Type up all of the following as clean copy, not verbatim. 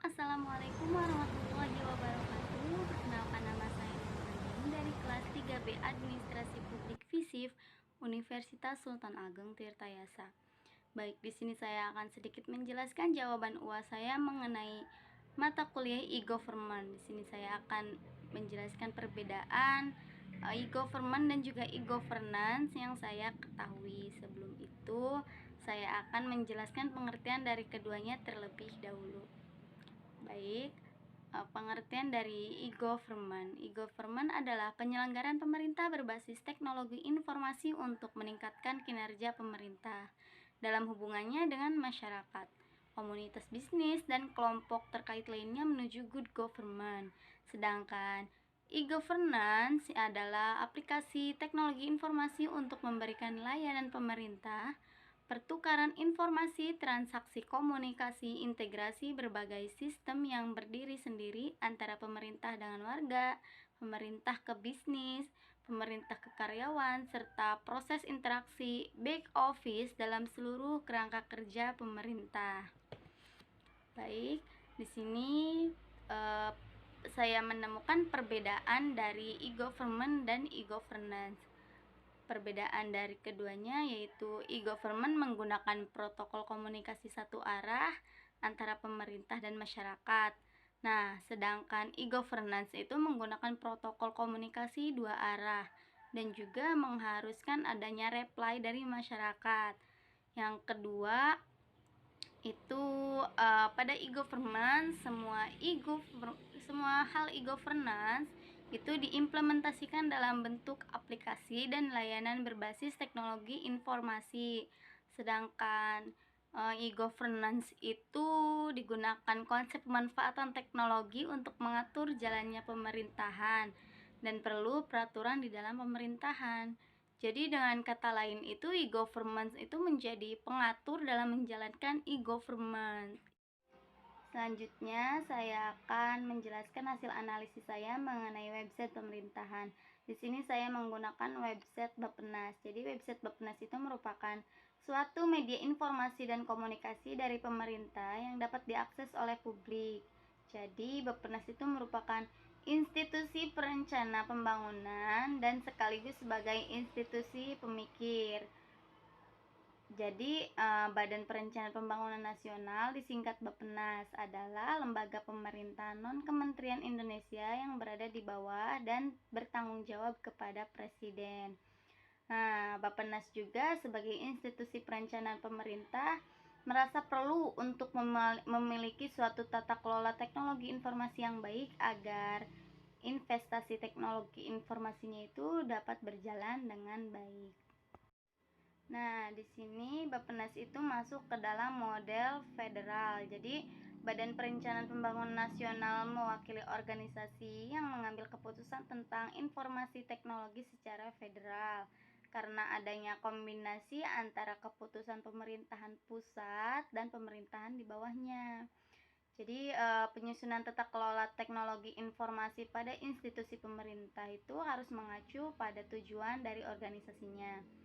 Assalamualaikum warahmatullahi wabarakatuh. Perkenalkan, nama saya Nurani dari kelas 3B Administrasi Publik FISIP Universitas Sultan Ageng Tirtayasa. Baik, di sini saya akan sedikit menjelaskan jawaban UAS saya mengenai mata kuliah e-government. Di sini saya akan menjelaskan perbedaan e-government dan juga e-governance yang saya ketahui. Sebelum itu, saya akan menjelaskan pengertian dari keduanya terlebih dahulu. Baik, pengertian dari e-government. E-government adalah penyelenggaraan pemerintah berbasis teknologi informasi untuk meningkatkan kinerja pemerintah dalam hubungannya dengan masyarakat, komunitas bisnis, dan kelompok terkait lainnya menuju good government. Sedangkan e-governance adalah aplikasi teknologi informasi untuk memberikan layanan pemerintah, pertukaran informasi, transaksi komunikasi, integrasi berbagai sistem yang berdiri sendiri antara pemerintah dengan warga, pemerintah ke bisnis, pemerintah ke karyawan, serta proses interaksi back office dalam seluruh kerangka kerja pemerintah. Baik, di sini saya menemukan perbedaan dari e-government dan e-governance. Perbedaan dari keduanya yaitu e-government menggunakan protokol komunikasi satu arah antara pemerintah dan masyarakat. Nah, sedangkan e-governance itu menggunakan protokol komunikasi dua arah dan juga mengharuskan adanya reply dari masyarakat. Yang kedua itu pada e-government semua hal e-governance itu diimplementasikan dalam bentuk aplikasi dan layanan berbasis teknologi informasi. Sedangkan e-governance itu digunakan konsep pemanfaatan teknologi untuk mengatur jalannya pemerintahan dan perlu peraturan di dalam pemerintahan. Jadi dengan kata lain itu e-governance itu menjadi pengatur dalam menjalankan e-government. Selanjutnya saya akan menjelaskan hasil analisis saya mengenai website pemerintahan. Di sini saya menggunakan website Bappenas. Jadi website Bappenas itu merupakan suatu media informasi dan komunikasi dari pemerintah yang dapat diakses oleh publik. Jadi Bappenas itu merupakan institusi perencana pembangunan dan sekaligus sebagai institusi pemikir. Jadi Badan Perencanaan Pembangunan Nasional disingkat Bappenas adalah lembaga pemerintah non-kementerian Indonesia yang berada di bawah dan bertanggung jawab kepada Presiden. Nah, Bappenas juga sebagai institusi perencanaan pemerintah merasa perlu untuk memiliki suatu tata kelola teknologi informasi yang baik agar investasi teknologi informasinya itu dapat berjalan dengan baik. Nah, di sini Bappenas itu masuk ke dalam model federal. Jadi, Badan Perencanaan Pembangunan Nasional mewakili organisasi yang mengambil keputusan tentang informasi teknologi secara federal. Karena adanya kombinasi antara keputusan pemerintahan pusat dan pemerintahan di bawahnya. Jadi, penyusunan tata kelola teknologi informasi pada institusi pemerintah itu harus mengacu pada tujuan dari organisasinya.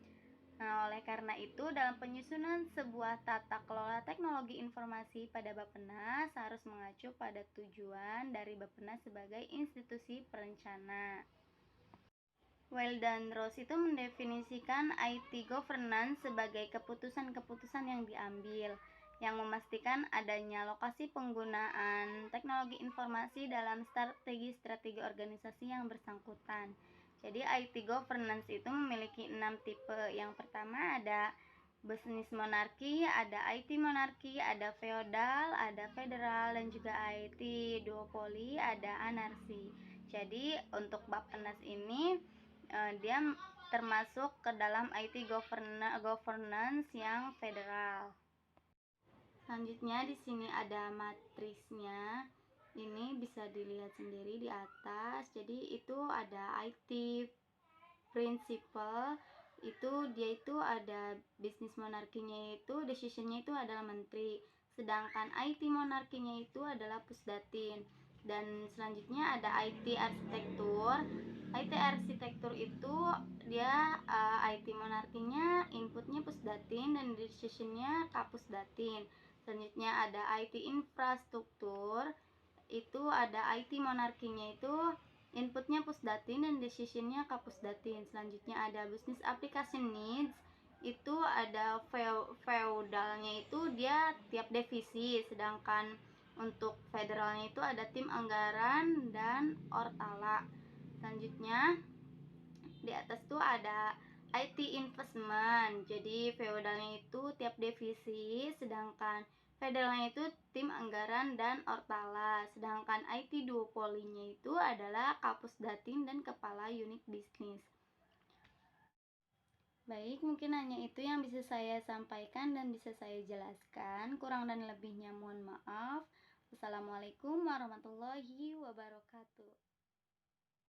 Nah, oleh karena itu, dalam penyusunan sebuah tata kelola teknologi informasi pada Bappenas harus mengacu pada tujuan dari Bappenas sebagai institusi perencana. Weil dan Ross itu mendefinisikan IT governance sebagai keputusan-keputusan yang diambil yang memastikan adanya lokasi penggunaan teknologi informasi dalam strategi-strategi organisasi yang bersangkutan. Jadi IT governance itu memiliki 6 tipe. Yang pertama ada bisnis monarki, ada IT monarki, ada feodal, ada federal, dan juga IT duopoli, ada anarki. Jadi untuk Bappenas ini dia termasuk ke dalam IT governance yang federal. Selanjutnya di sini ada matrisnya. Ini bisa dilihat sendiri di atas. Jadi itu ada IT principle, dia itu ada bisnis monarkinya itu decisionnya itu adalah menteri. Sedangkan IT monarkinya itu adalah pusdatin. Dan selanjutnya ada IT arsitektur. IT arsitektur itu dia IT monarkinya inputnya pusdatin dan decisionnya kapusdatin. Selanjutnya ada IT infrastruktur, itu ada IT monarkinya itu inputnya pusdatin dan decisionnya kapusdatin. Selanjutnya ada business application needs, itu ada feudalnya itu dia tiap divisi, sedangkan untuk federalnya itu ada tim anggaran dan ortala. Selanjutnya di atas tuh ada IT investment. Jadi feodalnya itu tiap divisi, sedangkan federalnya itu tim anggaran dan ortala. Sedangkan IT duopolinya itu adalah kapus datin dan kepala unit bisnis. Baik, mungkin hanya itu yang bisa saya sampaikan dan bisa saya jelaskan. Kurang dan lebihnya mohon maaf. Wassalamualaikum warahmatullahi wabarakatuh.